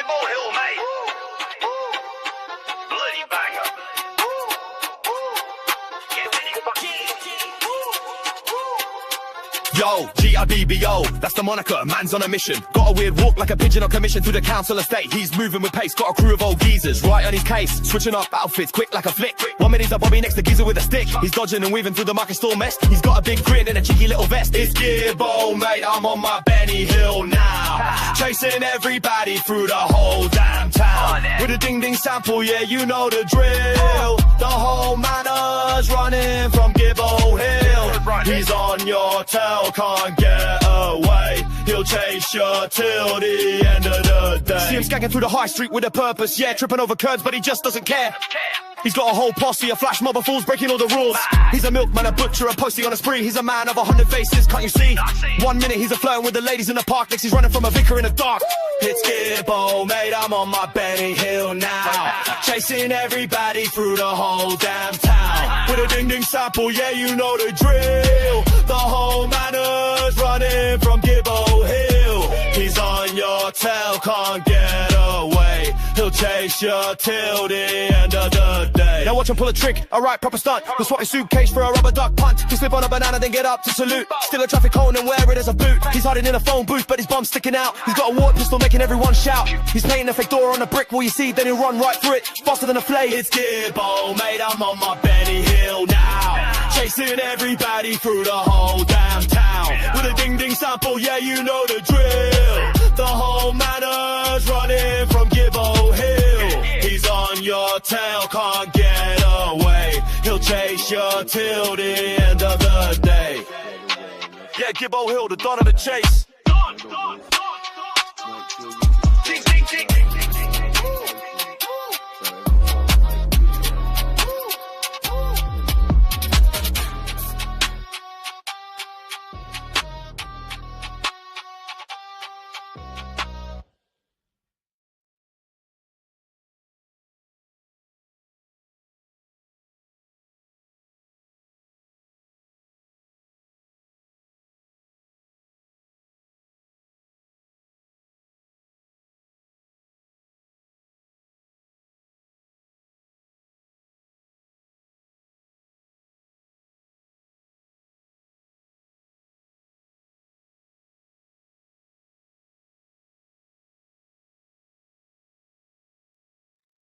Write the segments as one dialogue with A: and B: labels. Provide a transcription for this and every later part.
A: Gibbo Hill, mate. Bloody banger.
B: Yo, G-I-B-B-O, that's the moniker, man's on a mission. Got a weird walk like a pigeon on commission through the council estate. He's moving with pace, got a crew of old geezers right on his case. Switching up outfits, quick like a flick. 1 minute he's a Bobby next to Geezer with a stick. He's dodging and weaving through the market store mess. He's got a big grin and a cheeky little vest. It's Gibbo, mate, I'm on my Benny Hill now. Chasing everybody through the whole damn town. With a ding-ding sample, yeah, you know the drill. The whole manor's running from Gibbo Hill. He's on your tail, can't get away. He'll chase you till the end of the day. See him skanking through the high street with a purpose, yeah, tripping over curbs, but he just doesn't care. He's got a whole posse, a flash mob of fools breaking all the rules. He's a milkman, a butcher, a postie on a spree. He's a man of 100 faces, can't you see? 1 minute he's a flirting with the ladies in the park. Next he's running from a vicar in the dark. It's Gibbo, mate, I'm on my Benny Hill now. Chasing everybody through the whole damn town. With a ding-ding sample, yeah, you know the drill. The whole manor's running from Gibbo Hill. He's on your tail, can't get away. He'll chase you till the end of the day. Now watch him pull a trick, alright, proper stunt. He'll swap his suitcase for a rubber duck punt. He'll slip on a banana, then get up to salute. Still a traffic cone and wear it as a boot. He's hiding in a phone booth, but his bum's sticking out. He's got a water pistol making everyone shout. He's painting a fake door on a brick, will you see? Then he'll run right through it, faster than a flame. It's Gibbo, mate, I'm on my Benny Hill now. Chasing everybody through the whole damn town. With a ding-ding sample, yeah, you know the drill. The whole manor's running from Gibbo Hill. He's on your tail, can't get away. He'll chase you till the end of the day. Yeah, Gibbo Hill, the dawn of the chase. Ding, ding, ding, ding.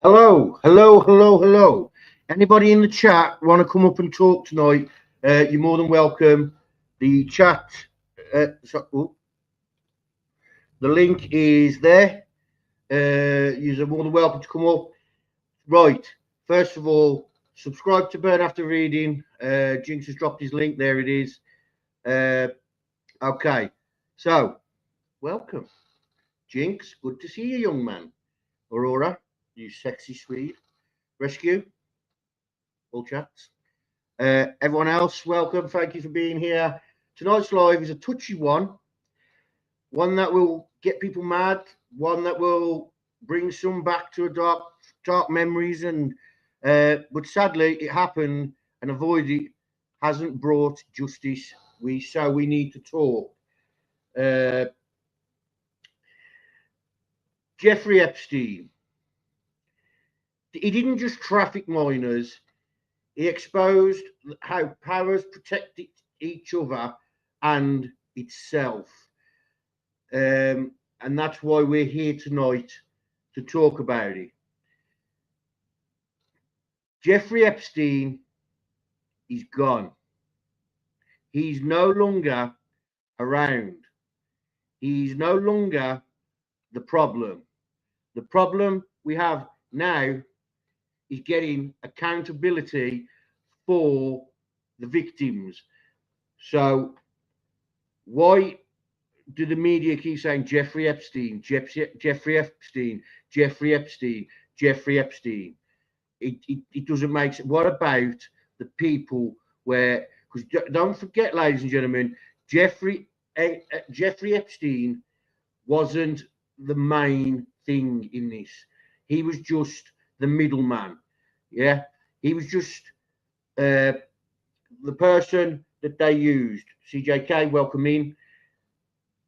C: Hello. Anybody in the chat want to come up and talk tonight? You're more than welcome. The chat, the link is there. You're more than welcome to come up. Right, first of all, subscribe to Burn After Reading. Jinx has dropped his link. There it is. Okay, so welcome. Jinx, good to see you, young man. Aurora, you sexy Swede. Rescue, all chats. Everyone else, welcome. Thank you for being here. Tonight's live is a touchy one that will get people mad, one that will bring some back to a dark memories, and but sadly it happened, and avoid it hasn't brought justice. So we need to talk. Jeffrey Epstein. He didn't just traffic minors. He exposed how powers protected each other and itself. And that's why we're here tonight to talk about it. Jeffrey Epstein is gone. He's no longer around. He's no longer the problem. The problem we have now is getting accountability for the victims. So why do the media keep saying Jeffrey Epstein, Jeffrey Epstein, Jeffrey Epstein, Jeffrey Epstein? It doesn't make sense. What about the people where, because don't forget, ladies and gentlemen, Jeffrey Epstein wasn't the main thing in this. He was just the middleman. Yeah, he was just the person that they used. CJK, welcome in.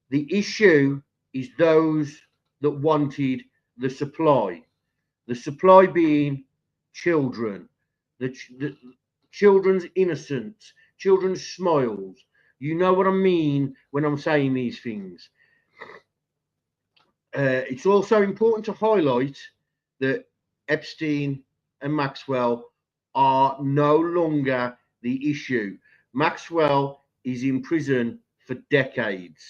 C: The issue is those that wanted the supply. The supply being children, the children's innocence, children's smiles. You know what I mean when I'm saying these things. It's also important to highlight that Epstein and Maxwell are no longer the issue. Maxwell is in prison for decades.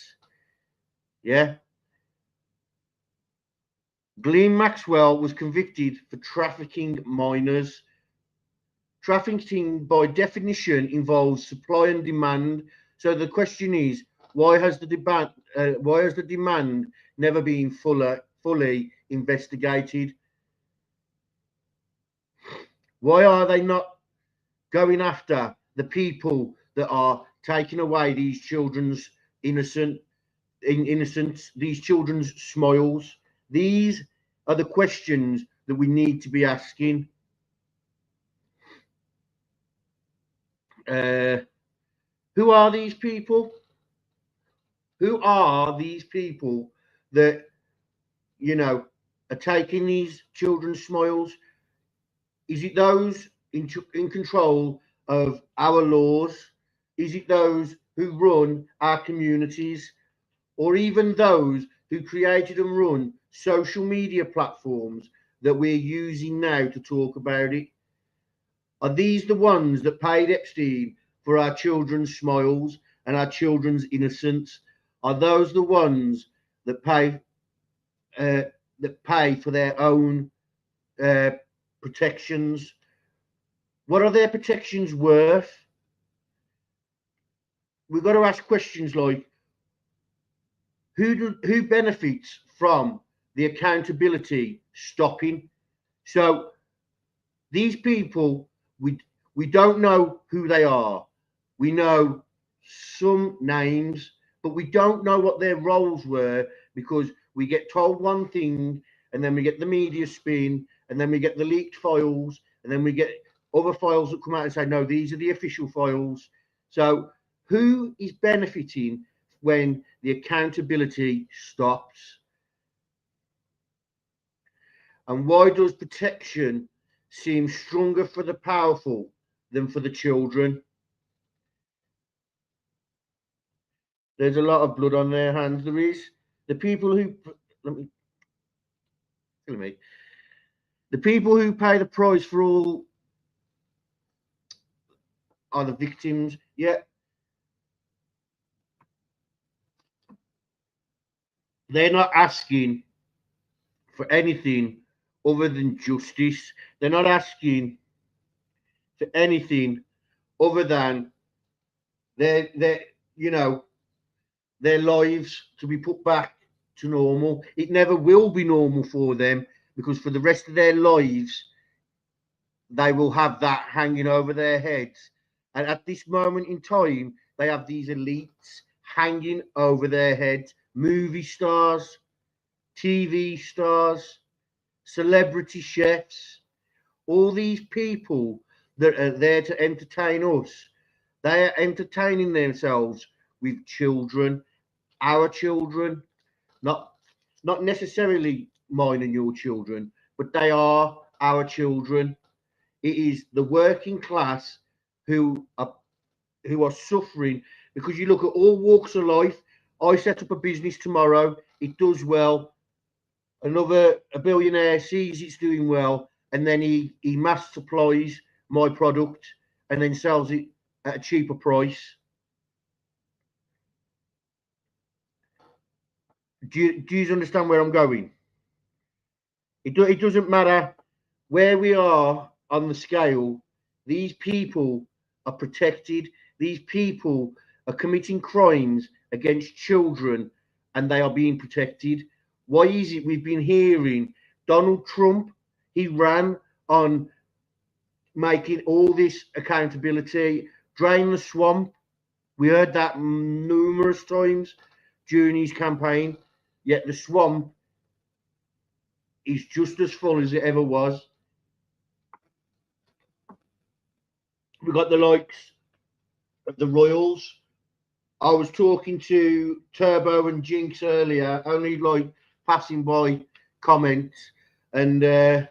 C: Yeah. Ghislaine Maxwell was convicted for trafficking minors. Trafficking, by definition, involves supply and demand. So the question is, why has the demand never been fully investigated? Why are they not going after the people that are taking away these children's innocence, these children's smiles? These are the questions that we need to be asking. Who are these people? Who are these people that, you know, are taking these children's smiles? Is it those in control of our laws? Is it those who run our communities? Or even those who created and run social media platforms that we're using now to talk about it? Are these the ones that paid Epstein for our children's smiles and our children's innocence? Are those the ones that pay for their own protections? What are their protections worth? We've got to ask questions like, who benefits from the accountability stopping? So these people, we don't know who they are. We know some names, but we don't know what their roles were, because we get told one thing and then we get the media spin and then we get the leaked files and then we get other files that come out and say, no, these are the official files. So who is benefiting when the accountability stops? And why does protection seem stronger for the powerful than for the children? There's a lot of blood on their hands. There is. The people who, the people who pay the price for all are the victims. Yeah. They're not asking for anything other than justice. They're not asking for anything other than their lives to be put back to normal. It never will be normal for them, because for the rest of their lives, they will have that hanging over their heads. And at this moment in time, they have these elites hanging over their heads, movie stars, TV stars, celebrity chefs, all these people that are there to entertain us. They are entertaining themselves with children, our children, not necessarily mine and your children, but they are our children. It is the working class who are suffering, because you look at all walks of life. I set up a business tomorrow, it does well. A billionaire sees it's doing well, and then he mass supplies my product and then sells it at a cheaper price. Do you understand where I'm going? It doesn't matter where we are on the scale. These people are protected. These people are committing crimes against children, and they are being protected. Why is it we've been hearing Donald Trump? He ran on making all this accountability, drain the swamp. We heard that numerous times during his campaign, yet the swamp is just as full as it ever was. We got the likes of the Royals. I was talking to Turbo and Jinx earlier, only like passing by comments, and they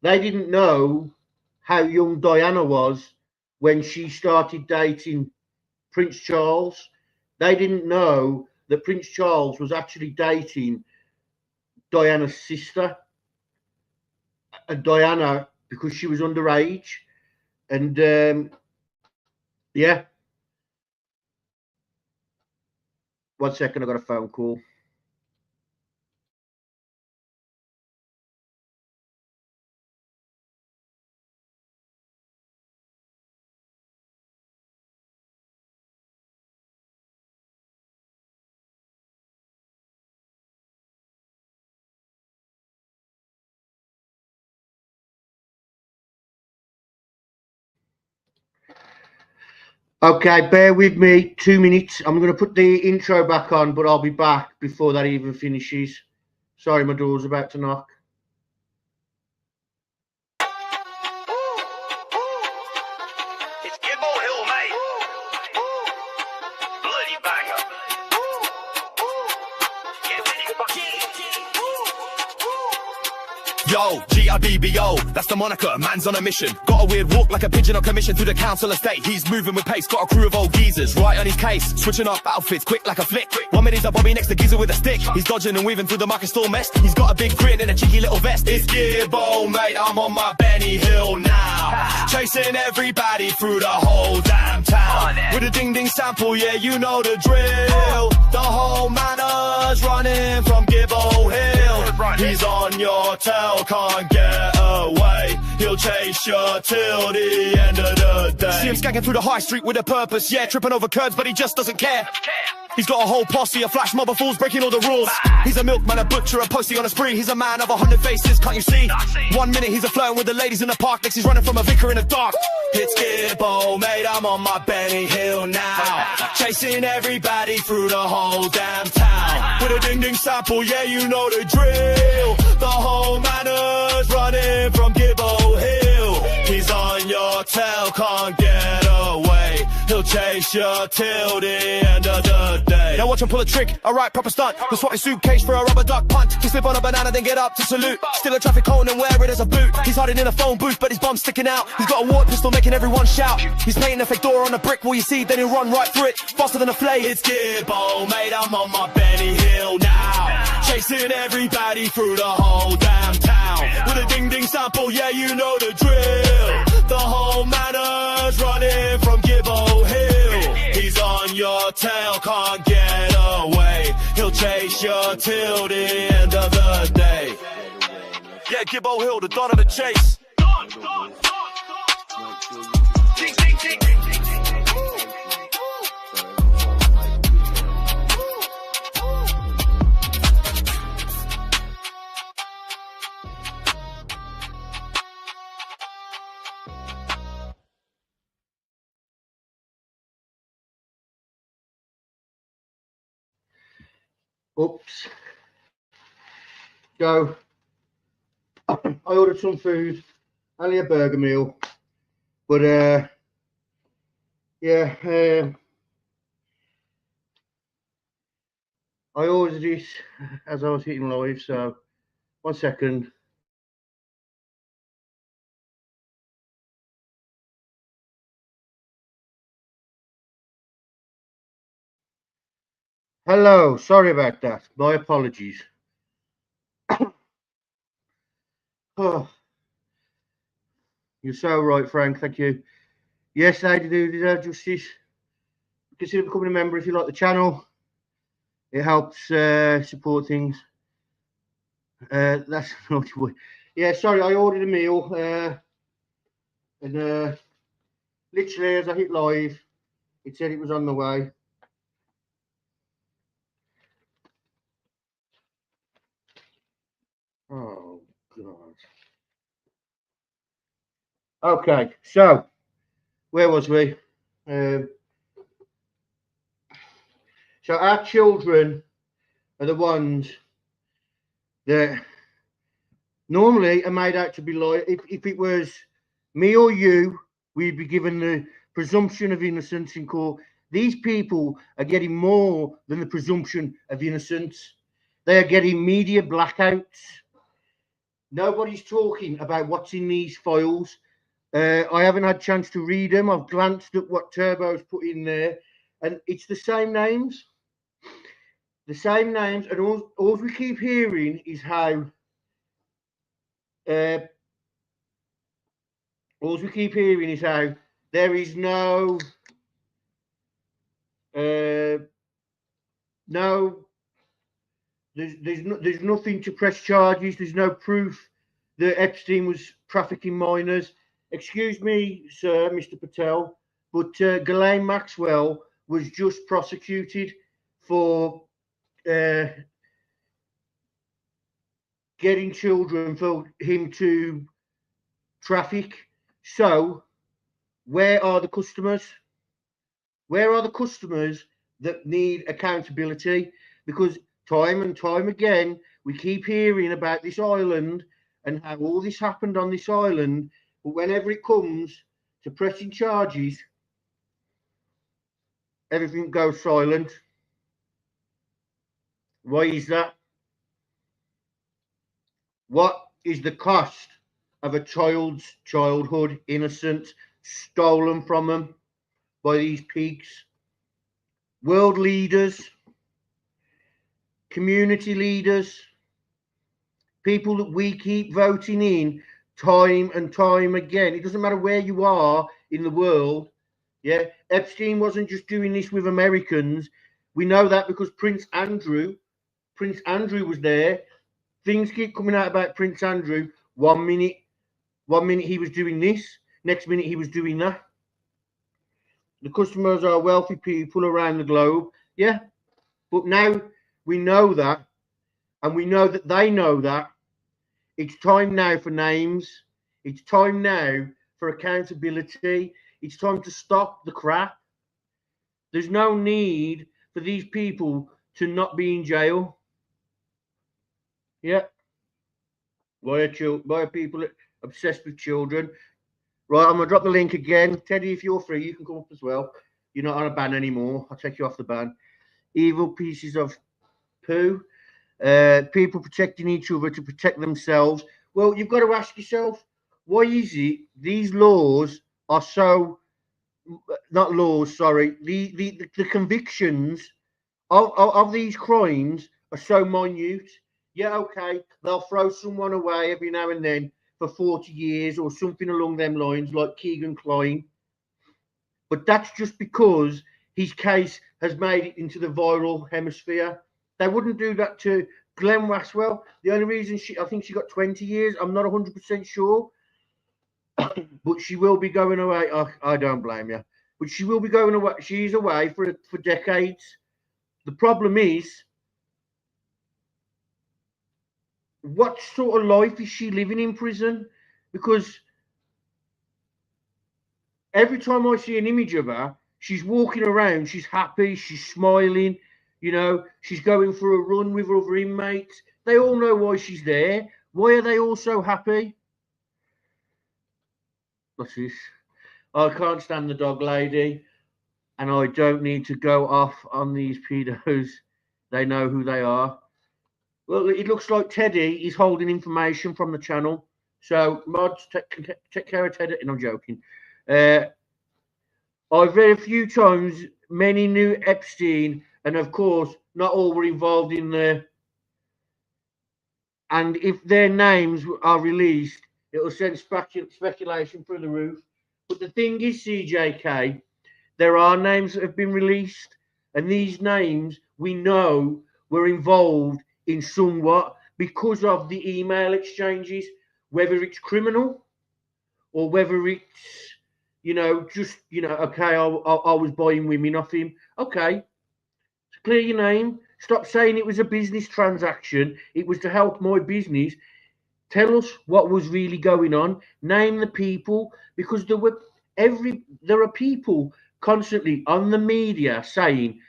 C: didn't know how young Diana was when she started dating Prince Charles. They didn't know that Prince Charles was actually dating Diana's sister, Diana, because she was underage. And yeah. 1 second, I got a phone call. Okay, bear with me 2 minutes. I'm going to put the intro back on, but I'll be back before that even finishes. Sorry, my door's about to knock.
B: It's Gibbo Hill, mate. Bloody banger. Yo, G-I-B-B-O, that's the moniker, man's on a mission. Got a weird walk like a pigeon on commission through the council estate. He's moving with pace, got a crew of old geezers, right on his case. Switching up outfits, quick like a flick. 1 minute he's a Bobby next to Geezer with a stick. He's dodging and weaving through the market store mess. He's got a big grin and a cheeky little vest. It's Gibbo, mate, I'm on my Benny Hill now. Chasing everybody through the whole damn town. With a ding-ding sample, yeah, you know the drill. The whole manor's running from Gibbo Hill. He's on your tail, can't get away. He'll chase you till the end of the day. See him skanking through the high street with a purpose, yeah, tripping over curbs, but he just doesn't care. He's got a whole posse, a flash mob of fools breaking all the rules. He's a milkman, a butcher, a postie on a spree. He's a man of 100 faces, can't you see? 1 minute he's a flirting with the ladies in the park, next he's running from a vicar in the dark. It's Gibbo, mate, I'm on my Benny Hill now. Chasing everybody through the whole damn town. With a ding-ding sample, yeah, you know the drill. The whole manor's running from Gibbo Hill. He's on your tail, can't get away. He'll chase you till the end of the day. Now watch him pull a trick, alright, proper stunt. The swat his suitcase for a rubber duck punt. He slip on a banana, then get up to salute. Still a traffic cone and wear it as a boot. He's hiding in a phone booth, but his bum's sticking out. He's got a water pistol making everyone shout. He's painting a fake door on a brick, will you see? Then he'll run right through it, faster than a flame. It's Gibbo, mate, I'm on my Benny Hill now. Chasing everybody through the whole damn town. With a ding-ding sample, yeah, you know the drill. The whole manor's running from Gibbo Hill. He's on your tail, can't get away. He'll chase you till the end of the day. Yeah, Gibbo Hill, the dawn of the chase.
C: Oops. So, I ordered some food, only a burger meal, but yeah, I ordered this as I was hitting live, so 1 second. Hello, sorry about that. My apologies. Oh, you're so right, Frank. Thank you. Yes, I do deserve justice. Consider becoming a member if you like the channel. It helps support things. That's not way. Yeah, sorry, I ordered a meal, and literally as I hit live, it said it was on the way. Oh God. Okay, so where was we? So our children are the ones that normally are made out to be loyal. If it was me or you, we'd be given the presumption of innocence in court. These people are getting more than the presumption of innocence. They are getting media blackouts. Nobody's talking about what's in these files. I haven't had a chance to read them. I've glanced at what Turbo's put in there, and it's the same names. The same names, and all we keep hearing is how all we keep hearing is how there is no there's nothing to press charges. There's no proof that Epstein was trafficking minors. Excuse me, sir, Mr. Patel, but Ghislaine Maxwell was just prosecuted for getting children for him to traffic. So where are the customers? Where are the customers that need accountability? Because time and time again, we keep hearing about this island and how all this happened on this island. But whenever it comes to pressing charges, everything goes silent. Why is that? What is the cost of a child's childhood, innocent, stolen from them by these pigs? World leaders, community leaders, people that we keep voting in time and time again. It doesn't matter where you are in the world. Yeah, Epstein wasn't just doing this with Americans. We know that because Prince Andrew was there. Things keep coming out about Prince Andrew. One minute he was doing this, next minute he was doing that. The customers are wealthy people around the globe. Yeah, but now we know that, and we know that they know that. It's time now for names. It's time now for accountability. It's time to stop the crap. There's no need for these people to not be in jail. Yeah. Why are people obsessed with children? Right, I'm going to drop the link again. Teddy, if you're free, you can come up as well. You're not on a ban anymore. I'll take you off the ban. Evil pieces of poo. People protecting each other to protect themselves. Well, you've got to ask yourself, why is it these laws are so, not laws, sorry, the convictions of these crimes are so minute? Yeah, okay, they'll throw someone away every now and then for 40 years or something along them lines, like Keegan Klein. But that's just because his case has made it into the viral hemisphere. They wouldn't do that to Ghislaine Maxwell. The only reason I think she got 20 years. I'm not 100% sure. But she will be going away. I don't blame you. But she will be going away. She's away for decades. The problem is, what sort of life is she living in prison? Because every time I see an image of her, she's walking around, she's happy, she's smiling, you know, she's going for a run with other inmates. They all know why she's there. Why are they all so happy? What's this? I can't stand the dog lady, and I don't need to go off on these pedos. They know who they are. Well, it looks like Teddy is holding information from the channel. So, mods, take care of Teddy. And I'm joking. I've read a few times many knew Epstein, and of course, not all were involved in there. And if their names are released, it will send speculation through the roof. But the thing is, CJK, there are names that have been released, and these names we know were involved in somewhat because of the email exchanges, whether it's criminal or whether it's, you know, just, you know, okay, I was buying women off him. Okay, clear your name. Stop saying it was a business transaction. It was to help my business. Tell us what was really going on. Name the people, because there are people constantly on the media saying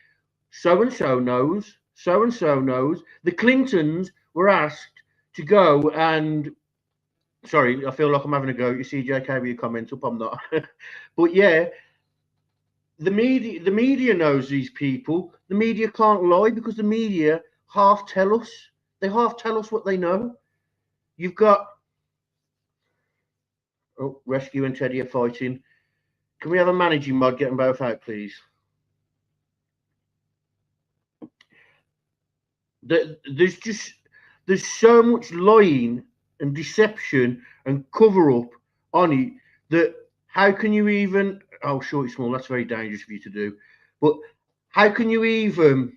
C: so and so knows, so and so knows. The Clintons were asked to go and, sorry, I feel like I'm having a go at you, CJK, with your comments up. I'm not. But yeah, the media knows these people. The media can't lie because the media half tell us. They half tell us what they know. You've got Rescue and Teddy are fighting. Can we have a managing mod? Get them both out, please. There's so much lying and deception and cover up on it that how can you even? Oh, short, small. That's very dangerous for you to do. But how can you even,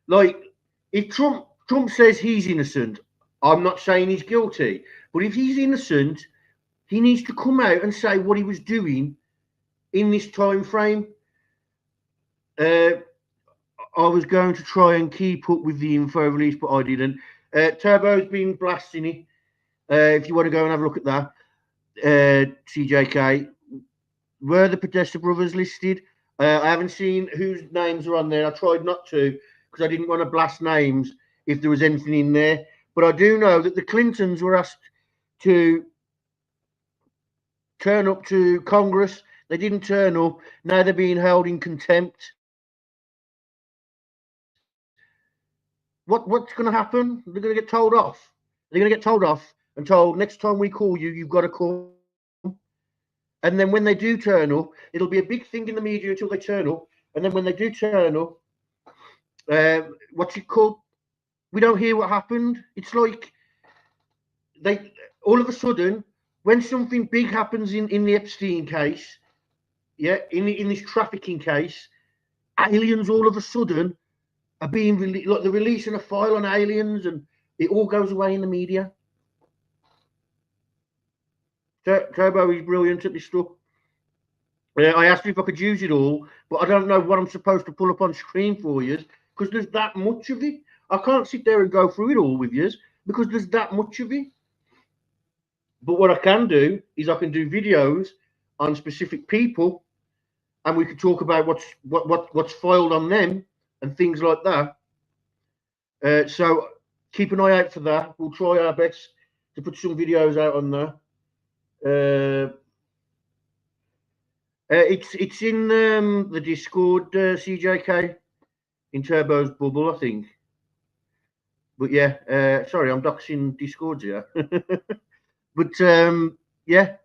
C: like, if Trump says he's innocent, I'm not saying he's guilty, but if he's innocent, he needs to come out and say what he was doing in this time frame. I was going to try and keep up with the info release, but I didn't. Turbo's been blasting it. If you want to go and have a look at that, CJK, were the Podesta brothers listed? I haven't seen whose names are on there. I tried not to because I didn't want to blast names if there was anything in there. But I do know that the Clintons were asked to turn up to Congress. They didn't turn up. Now they're being held in contempt. What's going to happen? They're going to get told off. They're going to get told off and told, next time we call you, you've got to come. And then when they do turn up, it'll be a big thing in the media until they turn up. And then when they do turn up, what's it called? We don't hear what happened. It's like they all of a sudden, when something big happens in the Epstein case, yeah, in this trafficking case, aliens all of a sudden are being released. Like they're releasing a file on aliens, and it all goes away in the media. Turbo is brilliant at this stuff. I asked you if I could use it all, but I don't know what I'm supposed to pull up on screen for you because there's that much of it. I can't sit there and go through it all with you because there's that much of it. But what I can do is I can do videos on specific people, and we could talk about what's filed on them and things like that. So keep an eye out for that. We'll try our best to put some videos out on there. It's in the Discord, CJK, in Turbo's bubble, I think. But yeah, sorry, I'm doxing Discords here. But yeah,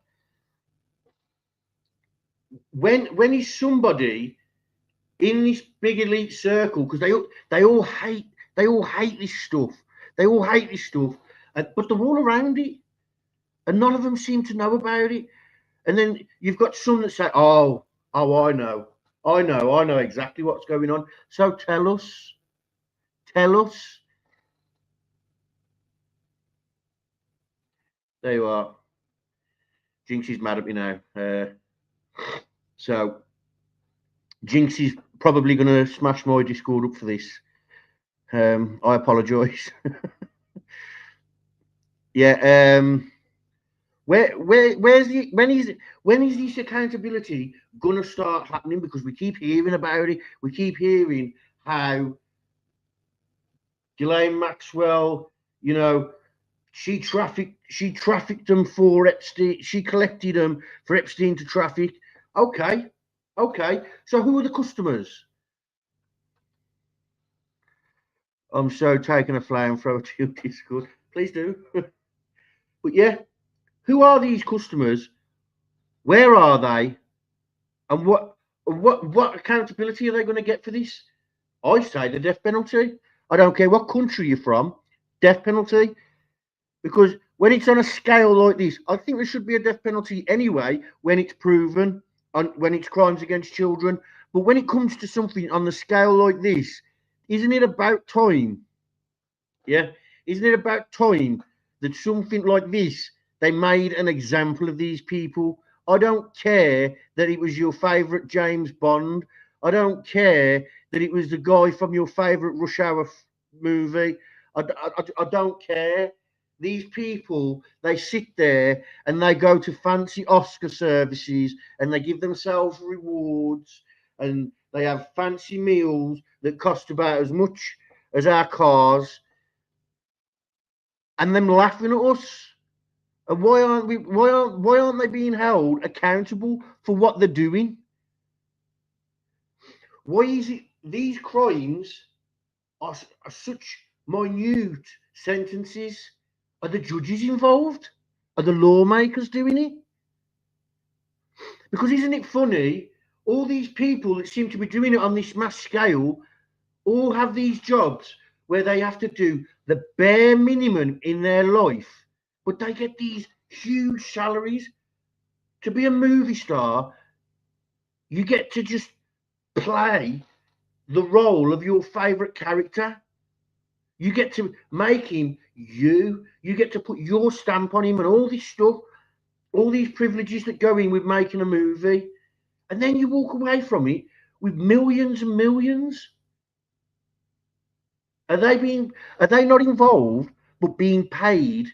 C: when is somebody in this big elite circle, because they all hate this stuff. They all hate this stuff, but they're all around it, and none of them seem to know about it. And then you've got some that say, "Oh, I know exactly what's going on." So tell us. There you are. Jinx is mad at me now. So Jinx is probably going to smash my Discord up for this. I apologise. Yeah. When is this accountability gonna start happening? Because we keep hearing about it. We keep hearing how Ghislaine Maxwell, you know, she trafficked them for Epstein. She collected them for Epstein to traffic. Okay. So who are the customers? I'm so taking a flamethrower to your Discord. Please do. But yeah. Who are these customers? Where are they? And what accountability are they going to get for this? I say the death penalty. I don't care what country you're from, death penalty. Because when it's on a scale like this, I think there should be a death penalty anyway when it's proven, when it's crimes against children. But when it comes to something on the scale like this, isn't it about time? Yeah? Isn't it about time that something like this, they made an example of these people? I don't care that it was your favourite James Bond. I don't care that it was the guy from your favourite Rush Hour movie. I don't care. These people, they sit there and they go to fancy Oscar services and they give themselves rewards and they have fancy meals that cost about as much as our cars, and them laughing at us. And why aren't they being held accountable for what they're doing? Why is it these crimes are such minute sentences. Are the judges involved? Are the lawmakers doing it? Because isn't it funny? All these people that seem to be doing it on this mass scale all have these jobs where they have to do the bare minimum in their life, but they get these huge salaries. To be a movie star, you get to just play the role of your favorite character. You get to make him you. You get to put your stamp on him and all this stuff, all these privileges that go in with making a movie. And then you walk away from it with millions and millions. Are they not involved but being paid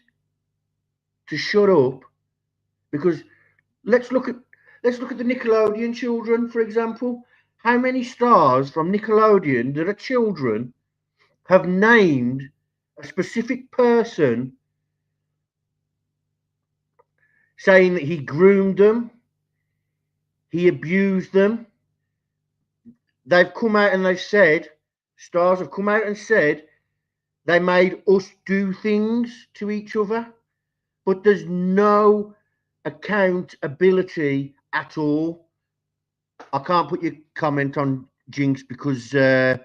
C: to shut up? Because let's look at the Nickelodeon children, for example. How many stars from Nickelodeon that are children have named a specific person, saying that he groomed them, he abused them? They've come out and they've said, stars have come out and said, they made us do things to each other, but there's no accountability at all. I can't put your comment on Jinx because just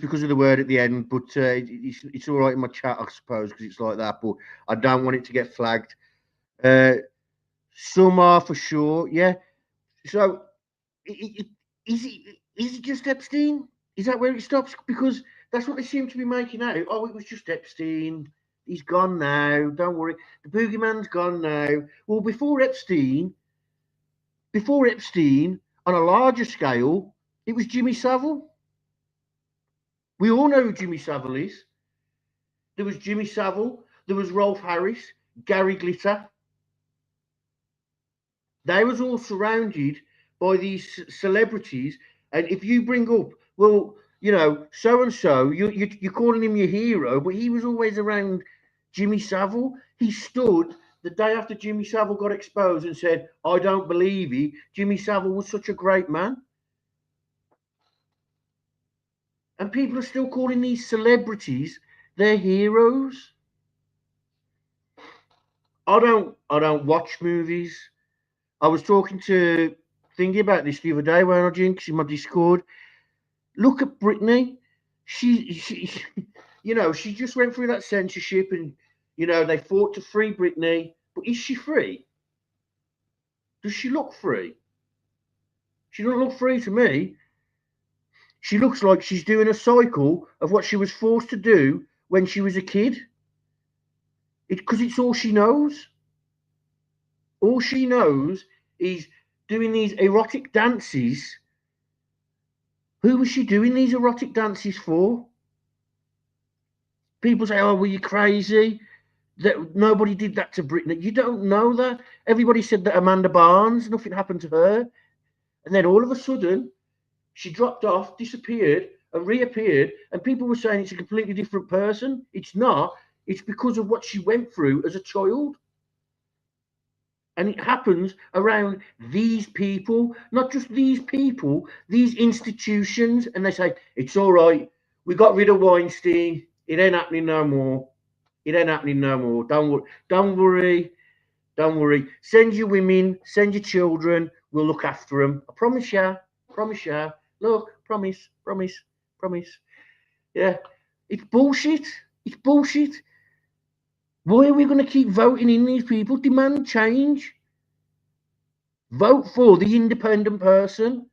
C: because of the word at the end, but it's all right in my chat, I suppose, because it's like that, but I don't want it to get flagged. Some are for sure, yeah. So is it just Epstein? Is that where it stops? Because that's what they seem to be making out. Oh, it was just Epstein. He's gone now. Don't worry. The boogeyman's gone now. Well, before Epstein, on a larger scale, it was Jimmy Savile. We all know who Jimmy Savile is. There was Jimmy Savile. There was Rolf Harris, Gary Glitter. They was all surrounded by these celebrities. And if you bring up, well, you know, so-and-so, you're calling him your hero, but he was always around Jimmy Savile. He stood the day after Jimmy Savile got exposed and said, I don't believe he. Jimmy Savile was such a great man. And people are still calling these celebrities their heroes. I don't watch movies. I was thinking about this the other day when I Jinx in my Discord. Look at Britney. She you know, she just went through that censorship and, you know, they fought to free Britney. But is she free? Does she look free? She doesn't look free to me. She looks like she's doing a cycle of what she was forced to do when she was a kid. Because it's all she knows. All she knows is doing these erotic dances. Who was she doing these erotic dances for? People say, oh, were you crazy? That nobody did that to Britney. You don't know that. Everybody said that Amanda Barnes, nothing happened to her. And then all of a sudden, she dropped off, disappeared, and reappeared. And people were saying it's a completely different person. It's not. It's because of what she went through as a child. And it happens around these people, not just these people, these institutions. And they say, it's all right. We got rid of Weinstein. It ain't happening no more. It ain't happening no more. Don't worry. Don't worry. Send your women, send your children. We'll look after them. I promise you. Promise you. Look, promise. Yeah. It's bullshit. It's bullshit. Why are we going to keep voting in these people? Demand change. Vote for the independent person.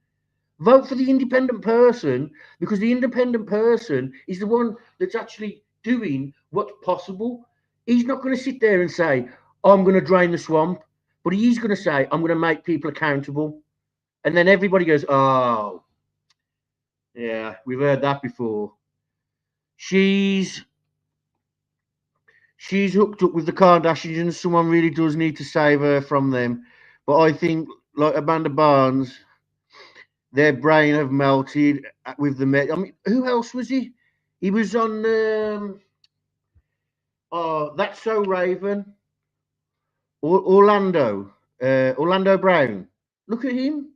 C: Vote for the independent person, because the independent person is the one that's actually doing what's possible. He's not going to sit there and say, I'm going to drain the swamp, but he's going to say, I'm going to make people accountable. And then everybody goes, oh, yeah, we've heard that before. She's hooked up with the Kardashians, and someone really does need to save her from them. But I think, like Amanda Barnes, their brain have melted with the Met. I mean, who else was he? He was on That's So Raven. Orlando Brown. Look at him.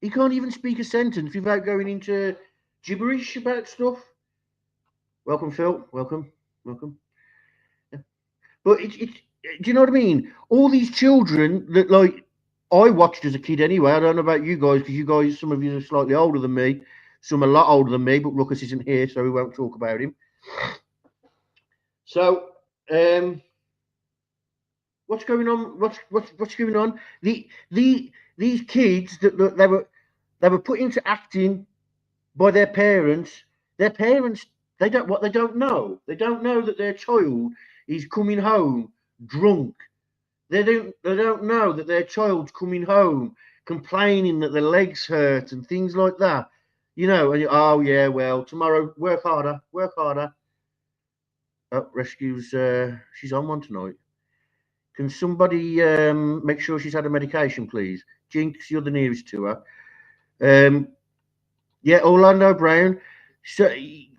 C: He can't even speak a sentence without going into gibberish about stuff. Welcome, Phil. Welcome. Yeah. But it's do you know what I mean? All these children that like I watched as a kid anyway. I don't know about you guys because you guys, some of you are slightly older than me, some a lot older than me. But Ruckus isn't here, so we won't talk about him. So, what's going on? What's going on? These kids that they were put into acting by their parents. Their parents they don't know. They don't know that their child is coming home drunk. They don't know that their child's coming home complaining that their legs hurt and things like that. You know, and oh yeah, well tomorrow work harder. Oh, rescues. She's on one tonight. Can somebody make sure she's had a medication, please? Jinx, you're the nearest to her. Yeah, Orlando Brown. So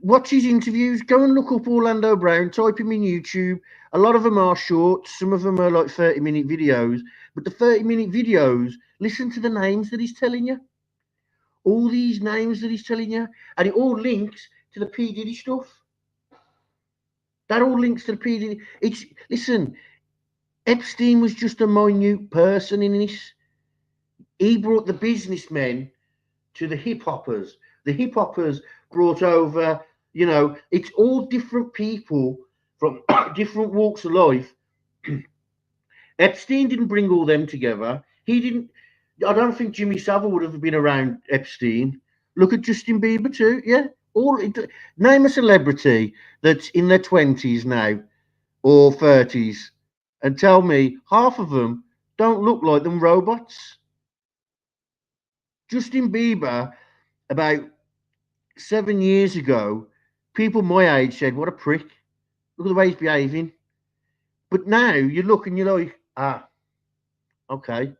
C: watch his interviews. Go and look up Orlando Brown. Type him in YouTube. A lot of them are short. Some of them are like 30-minute videos. But the 30-minute videos, listen to the names that he's telling you. All these names that he's telling you. And it all links to the P. Diddy stuff. That all links to the P. Diddy. Listen, Epstein was just a minute person in this. He brought the businessmen to the hip hoppers. The hip hoppers brought over, you know, it's all different people from different walks of life. Epstein didn't bring all them together. He didn't. I don't think Jimmy Savile would have been around Epstein. Look at Justin Bieber too. Yeah, name a celebrity that's in their 20s now or 30s, and tell me half of them don't look like them robots. Justin Bieber, about 7 years ago, people my age said, "What a prick! Look at the way he's behaving." But now you look and you're like, okay,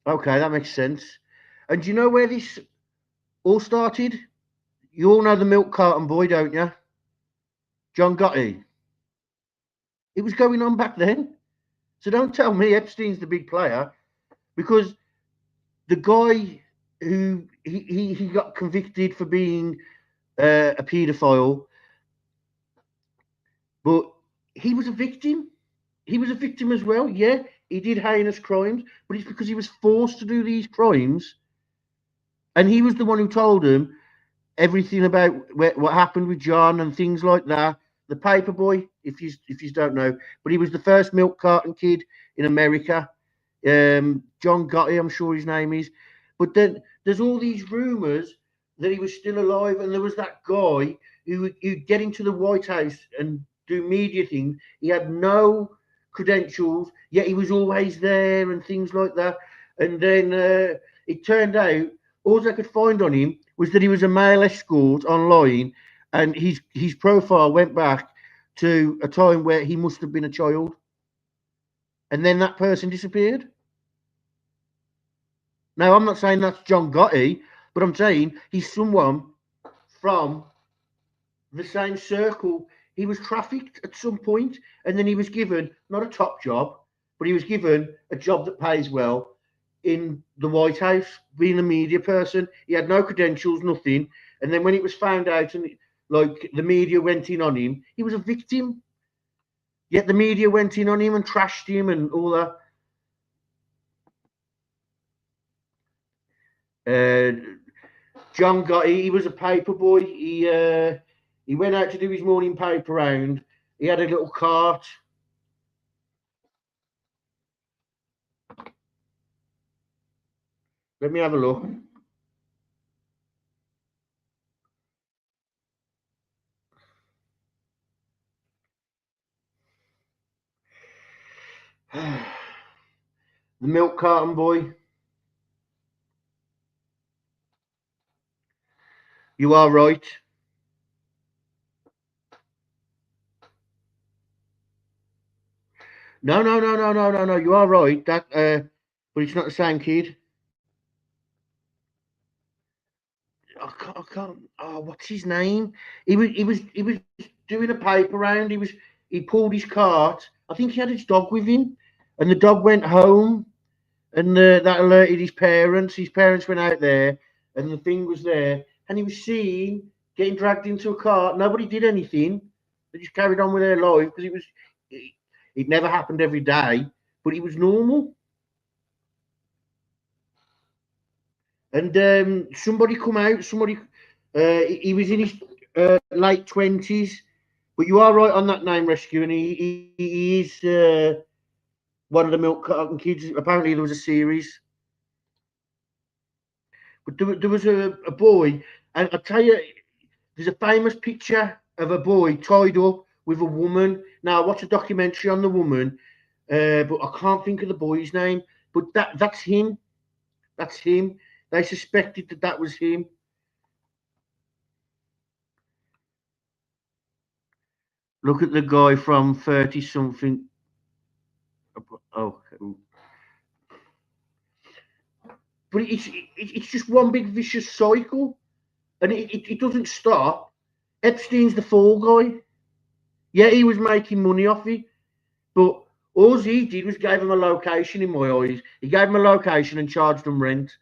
C: that makes sense. And do you know where this all started? You all know the milk carton boy, don't you? John Gotti. It was going on back then. So don't tell me Epstein's the big player, because the guy who he got convicted for being a paedophile, but he was a victim. He was a victim as well. Yeah, he did heinous crimes, but it's because he was forced to do these crimes, and he was the one who told him everything about what happened with John and things like that. The Paperboy, if you don't know, but he was the first milk carton kid in America. John Gotti, I'm sure his name is. But then there's all these rumors that he was still alive, and there was that guy who would get into the White House and do media things. He had no credentials, yet he was always there and things like that. And then it turned out all I could find on him was that he was a male escort online, and his profile went back to a time where he must have been a child. And then that person disappeared. Now, I'm not saying that's John Gotti, but I'm saying he's someone from the same circle. He was trafficked at some point, and then he was given not a top job, but he was given a job that pays well in the White House, being a media person. He had no credentials, nothing. And then when it was found out and like the media went in on him, he was a victim. Yet the media went in on him and trashed him and all that. John Gotti, he was a paper boy. He went out to do his morning paper round. He had a little cart. Let me have a look. The milk carton boy. You are right. No. You are right. That, but it's not the same kid. I can't. Oh, what's his name? He was doing a paper round. He pulled his cart. I think he had his dog with him, and the dog went home, and that alerted his parents. His parents went out there, and the thing was there. and he was seen getting dragged into a car. Nobody did anything. They just carried on with their life because it never happened every day, but it was normal. And somebody come out. He was in his late 20s, but you are right on that name, Rescue, and he is one of the milk carton kids. Apparently, there was a series. But there was a boy, and I tell you, there's a famous picture of a boy tied up with a woman. Now, I watched a documentary on the woman, but I can't think of the boy's name. But that's him. That's him. They suspected that was him. Look at the guy from 30 something. Oh, but it's just one big vicious cycle, and it doesn't stop. Epstein's the fall guy. Yeah, he was making money off it, but all he did was gave him a location. In my eyes, he gave him a location and charged them rent.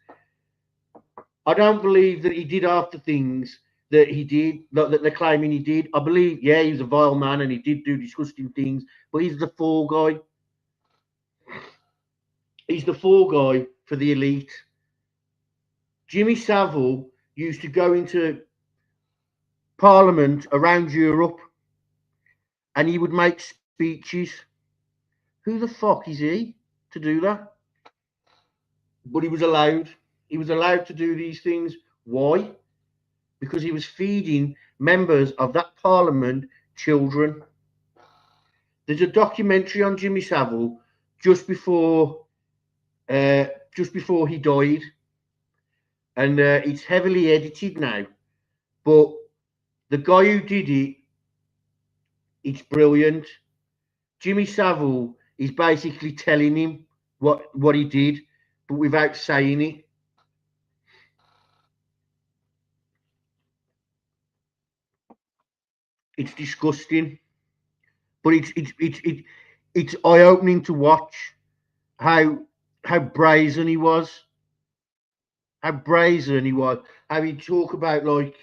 C: I don't believe that he did half the things that he did, that they're claiming he did. I believe, yeah, he was a vile man and he did do disgusting things, but he's the fall guy. He's the fall guy for the elite. Jimmy Savile used to go into Parliament around Europe and he would make speeches. Who the fuck is he to do that? But he was allowed. He was allowed to do these things. Why? Because he was feeding members of that Parliament children. There's a documentary on Jimmy Savile just before he died, and it's heavily edited now. But the guy who did it, it's brilliant. Jimmy Savile is basically telling him what he did, but without saying it. It's disgusting, but it's eye opening to watch how brazen he was. How brazen he was. How he'd talk about, like,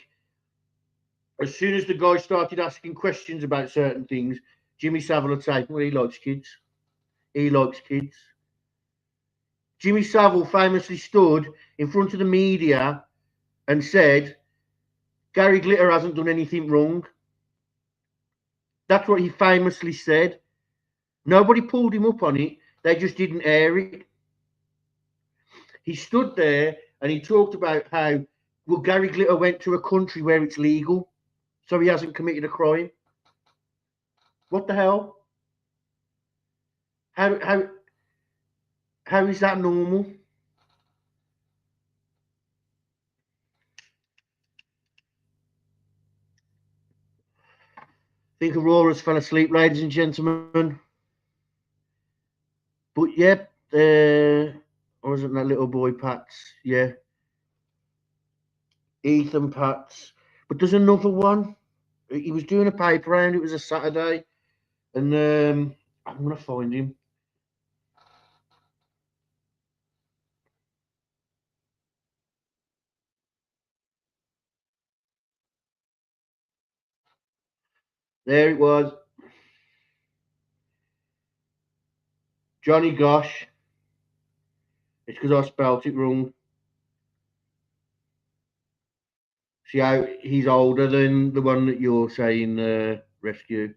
C: as soon as the guy started asking questions about certain things, Jimmy Savile would say, well, he likes kids. He likes kids. Jimmy Savile famously stood in front of the media and said, Gary Glitter hasn't done anything wrong. That's what he famously said. Nobody pulled him up on it. They just didn't air it. He stood there and he talked about how, well, Gary Glitter went to a country where it's legal, so he hasn't committed a crime. What the hell? How is that normal? I think Aurora's fell asleep, ladies and gentlemen. But yeah, wasn't that little boy Pats? Yeah, Ethan Pats. But there's another one. He was doing a paper round. It was a Saturday, and I'm gonna find him. There it was. Johnny Gosh. It's because I spelt it wrong. See how he's older than the one that you're saying, Rescue.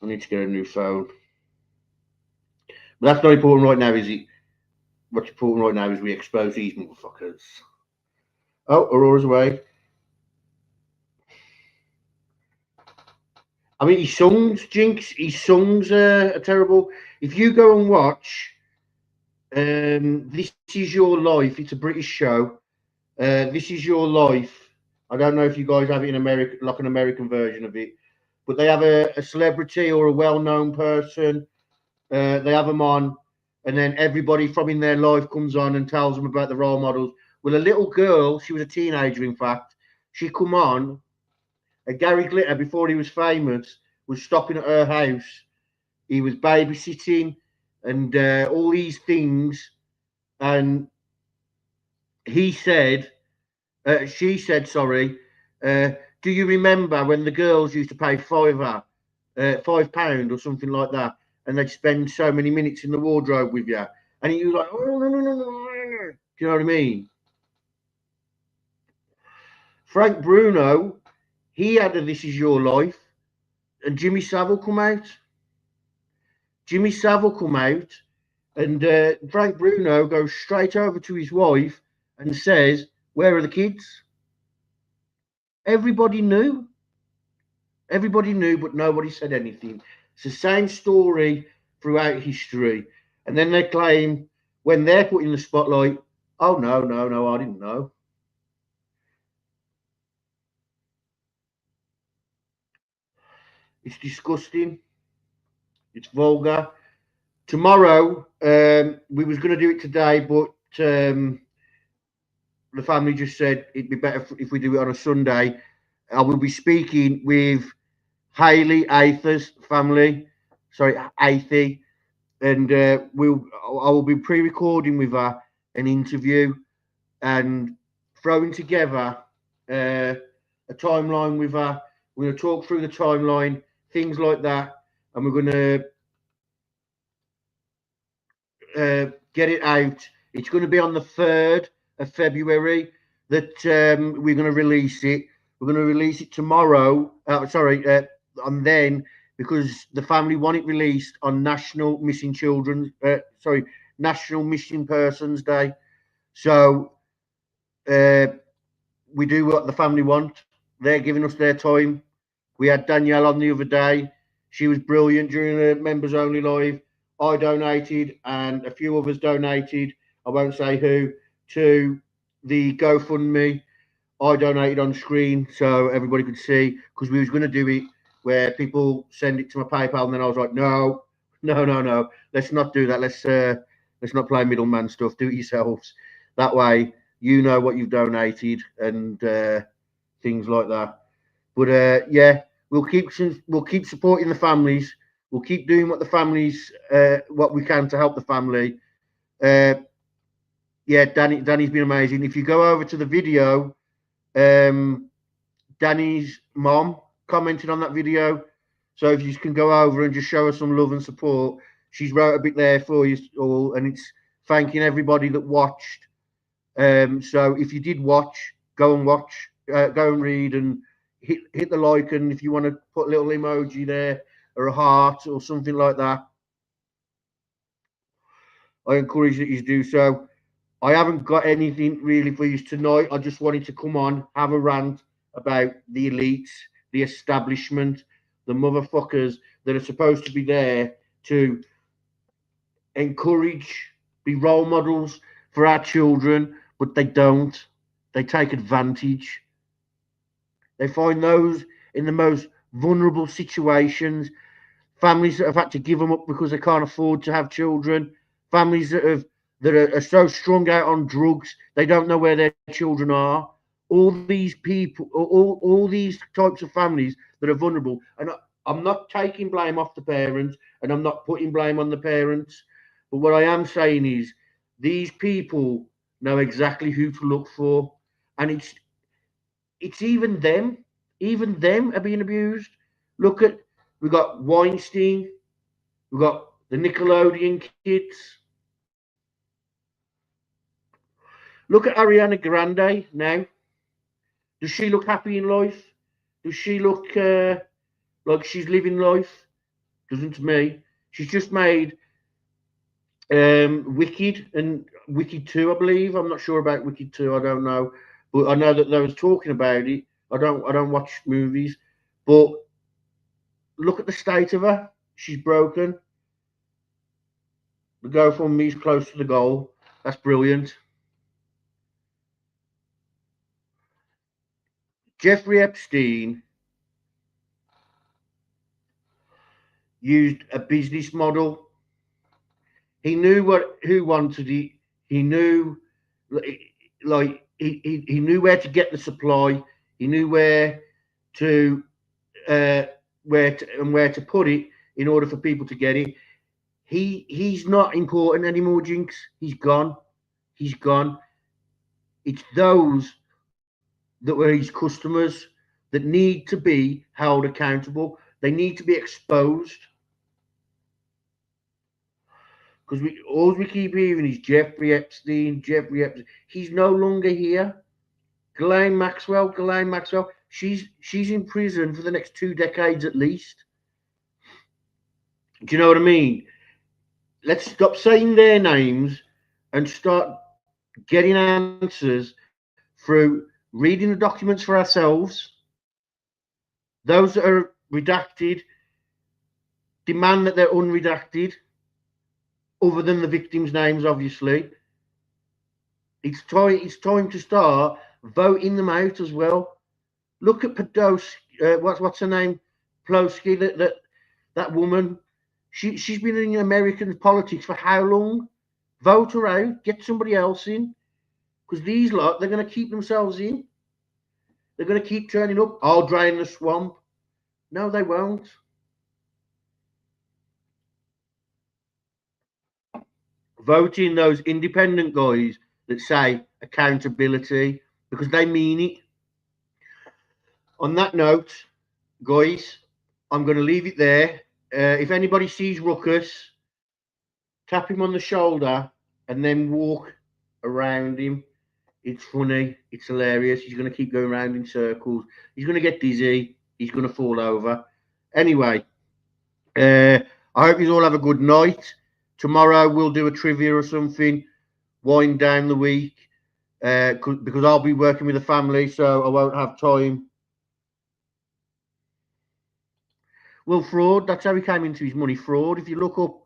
C: I need to get a new phone. But that's not important right now, is it? What's important right now is we expose these motherfuckers. Oh, Aurora's away. I mean, his songs, Jinx, his songs are terrible. If you go and watch This Is Your Life, it's a British show. This Is Your Life. I don't know if you guys have it in America, like an American version of it, but they have a celebrity or a well-known person. They have them on, and then everybody from in their life comes on and tells them about the role models. Well, a little girl, she was a teenager, in fact, she come on, and Gary Glitter, before he was famous, was stopping at her house. He was babysitting and all these things, and he said, she said, sorry, do you remember when the girls used to pay £5 or something like that, and they'd spend so many minutes in the wardrobe with you? And he was like, oh, no, no, no, no, no. Do you know what I mean? Frank Bruno, he had a This Is Your Life, and Jimmy Savile come out. Jimmy Savile come out, and Frank Bruno goes straight over to his wife and says, where are the kids? Everybody knew. Everybody knew, but nobody said anything. It's the same story throughout history. And then they claim, when they're put in the spotlight, oh, no, no, no, I didn't know. It's disgusting. It's vulgar. Tomorrow, we was going to do it today, but the family just said it'd be better if we do it on a Sunday. I will be speaking with Hayley Ather's family, sorry, Athy, and I will be pre-recording with her an interview and throwing together a timeline with her. We're going to talk through the timeline, things like that, and we're going to get it out. It's going to be on the 3rd of February that we're going to release it. We're going to release it tomorrow. And then, because the family want it released on National Missing National Missing Persons Day. So we do what the family want. They're giving us their time. We had Danielle on the other day. She was brilliant during the members only live. I donated, and a few others donated. I won't say who, to the GoFundMe. I donated on screen so everybody could see, because we was going to do it where people send it to my PayPal, and then I was like, no, let's not do that. Let's not play middleman stuff. Do it yourselves. That way, you know what you've donated and things like that. But yeah, we'll keep supporting the families. We'll keep doing what the families, what we can to help the family. Yeah, Danny's been amazing. If you go over to the video, Danny's mom commented on that video. So if you can go over and just show her some love and support, she's wrote a bit there for you all, and it's thanking everybody that watched. So if you did watch, go and watch, go and read, and hit the like, and if you want to put a little emoji there or a heart or something like that, I encourage that you do so. I haven't got anything really for you tonight. I just wanted to come on, have a rant about the elites, the establishment, the motherfuckers that are supposed to be there to encourage, be role models for our children, but they don't. They take advantage. They find those in the most vulnerable situations, families that have had to give them up because they can't afford to have children, families that are so strung out on drugs they don't know where their children are. All these people, all these types of families that are vulnerable, and I'm not taking blame off the parents, and I'm not putting blame on the parents, but what I am saying is these people know exactly who to look for, and it's even them are being abused. Look at, we've got Weinstein, we've got the Nickelodeon kids. Look at Ariana Grande now. Does she look happy in life? Does she look like she's living life? Doesn't to me. She's just made Wicked and Wicked 2, I believe. I'm not sure about Wicked 2, I don't know. But I know that they was talking about it. I don't watch movies. But look at the state of her. She's broken. The GoFundMe's close to the goal. That's brilliant. Jeffrey Epstein used a business model. He knew who wanted it. He knew, like he knew where to get the supply. He knew where to where to put it in order for people to get it. He's not important anymore, Jinx. He's gone. He's gone. It's those that were his customers that need to be held accountable. They need to be exposed. Because all we keep hearing is Jeffrey Epstein. He's no longer here. Ghislaine Maxwell. She's in prison for the next 2 decades at least. Do you know what I mean? Let's stop saying their names and start getting answers through reading the documents for ourselves. Those that are redacted, demand that they're unredacted, other than the victims' names, obviously. It's time to start voting them out as well. Look at Podolsky, what's her name? Plosky, that woman. She's been in American politics for how long? Vote her out, get somebody else in. Because these lot, they're going to keep themselves in. They're going to keep turning up. I'll drain the swamp. No, they won't. Vote in those independent guys that say accountability, because they mean it. On that note, guys, I'm going to leave it there. If anybody sees Ruckus, tap him on the shoulder and then walk around him. It's funny. It's hilarious. He's going to keep going around in circles. He's going to get dizzy. He's going to fall over. Anyway, I hope you all have a good night. Tomorrow we'll do a trivia or something, wind down the week, because I'll be working with the family, so I won't have time. Well, fraud, that's how he came into his money. Fraud. If you look up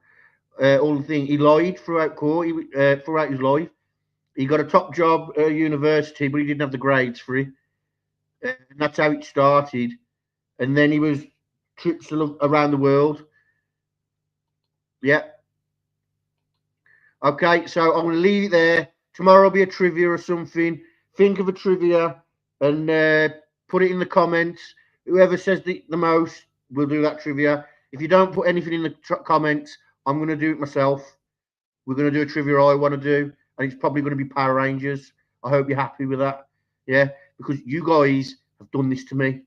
C: all the things, he lied throughout court, throughout his life. He got a top job at university, but he didn't have the grades for it. And that's how it started. And then he was trips around the world. Yeah. Okay, so I'm going to leave it there. Tomorrow will be a trivia or something. Think of a trivia and put it in the comments. Whoever says the most, we'll do that trivia. If you don't put anything in the comments, I'm going to do it myself. We're going to do a trivia I want to do, and it's probably going to be Power Rangers. I hope you're happy with that. Yeah, because you guys have done this to me.